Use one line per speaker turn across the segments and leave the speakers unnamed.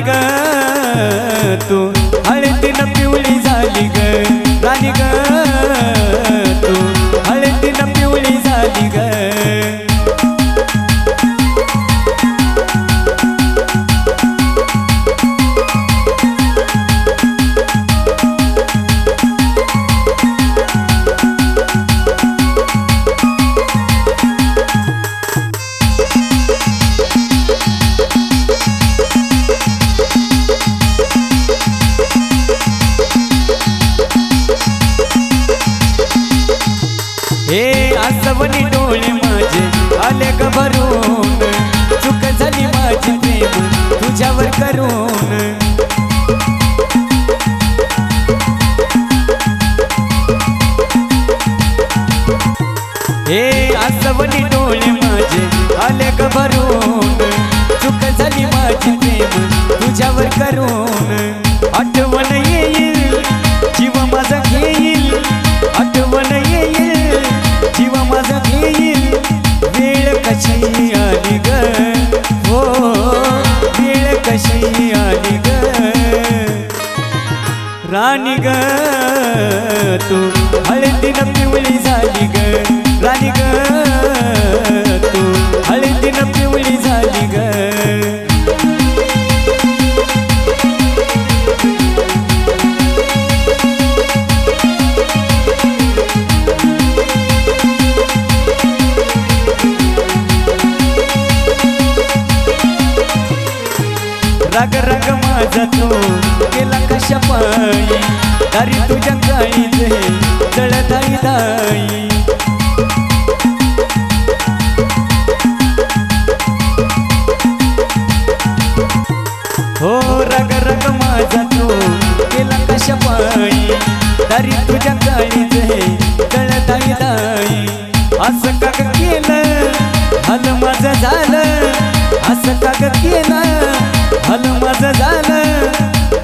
ग तू हळदीनं पिवळी झाली ग राणी ग तू हळदीनं पिवळी झाली ग आसवनी डोळे माझे आले ग भरून चूक झाली माझी प्रेम तुझ्यावर करून आसवनी डोळे माझे आले ग भरून चूक झाली माझी प्रेम तुझ्यावर करून आठवण येईल जीव माझा घेईल आठवण येईल जीव माझा घेईल वेळ कशी आली ग हो वेळ कशी आली ग राणी ग तू हळदीनं पिवळी झाली ग राणी ग तू हळदीनं पिवळी झाली ग राग राग माझा तो गेला कशा पायी दारी तुझ्या काळीचे जळदाई दाई हो राग राग माझा तो गेला कशा पायी दारी तुझ्या काळीचे जळदाई दाई असं का ग केलं हल माझं झालं असं का ग केलं हल माझं झालं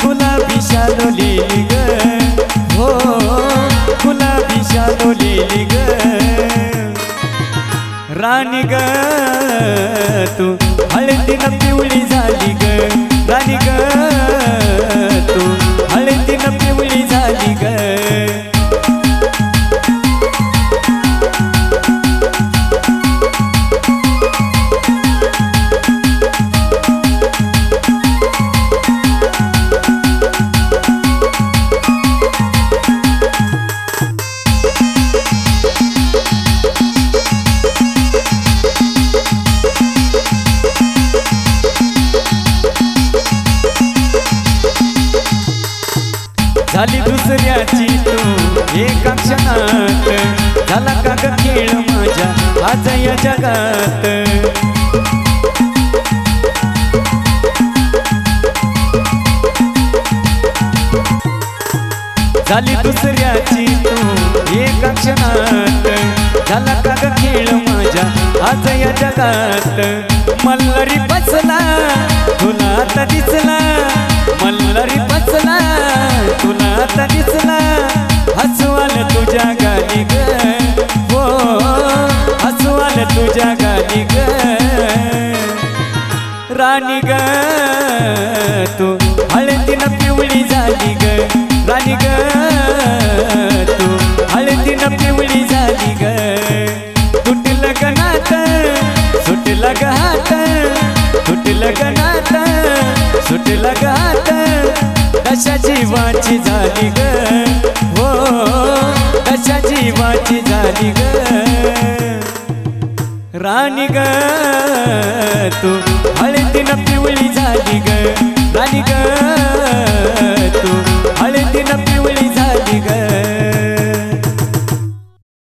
गुलाबी शालोली ग हो गुलाबी शालोली ग राणी ग तू हळदीनं पिवळी झाली ग राणी ग तू हळदीनं पिवळी झाली ग झाली दुसऱ्याची तू एका क्षणात झाला का ग खेळ माझ्या आज या जगात झाली दुसऱ्याची तू एका क्षणात झाला का ग खेळ माझ्या आज या जगात मल्हारी बसला तुला आता दिसला मल्हारी बसला तुला आता दिसला हसू आलं तुझ्या गाली ग हो हसू आलं तुझ्या गाली ग राणी ग तू हळदीनं पिवळी झाली ग राणी ग तू हळदीनं पिवळी झाली ग तुटलं ग नातं सुटलं ग हात तुटलं ग नातं सुटलं ग हात कशा जीवाची झाली ग हो कशा जीवाची झाली ग राणी ग तू हळदीनं पिवळी झाली ग राणी ग तू हळदीनं पिवळी झाली ग